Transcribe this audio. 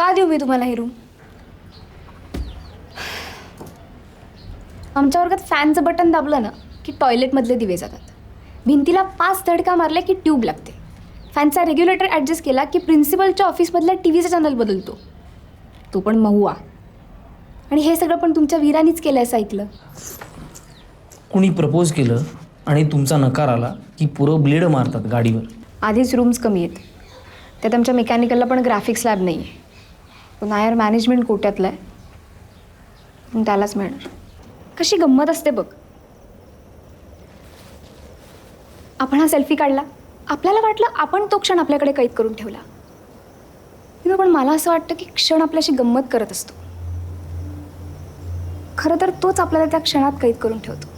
का देऊ मी तुम्हाला ही रूम? आमच्या वर्गात फॅनचं बटन दाबलं ना की टॉयलेटमधले दिवे जातात. भिंतीला 5 धडका मारले की ट्यूब लागते. फॅनचा रेग्युलेटर ॲडजस्ट केला की प्रिन्सिपलच्या ऑफिसमधल्या टी व्हीचा चॅनल बदलतो, तो पण महुआ. आणि हे सगळं पण तुमच्या वीरानीच केलं असं ऐकलं. कुणी प्रपोज केलं आणि तुमचा नकार आला की पुरं ब्लेड मारतात गाडीवर. आधीच रूम्स कमी आहेत, त्यात आमच्या मेकॅनिकलला पण ग्राफिक्स लॅब नाही आहे. तो नायर मॅनेजमेंट कोट्यातला आहे, पण त्यालाच मिळणार. कशी गंमत असते बघ. आपण हा सेल्फी काढला, आपल्याला वाटलं आपण तो क्षण आपल्याकडे कैद करून ठेवला. पण मला असं वाटतं की क्षण आपल्याशी गंमत करत असतो. खरं तर तोच आपल्याला त्या क्षणात कैद करून ठेवतो.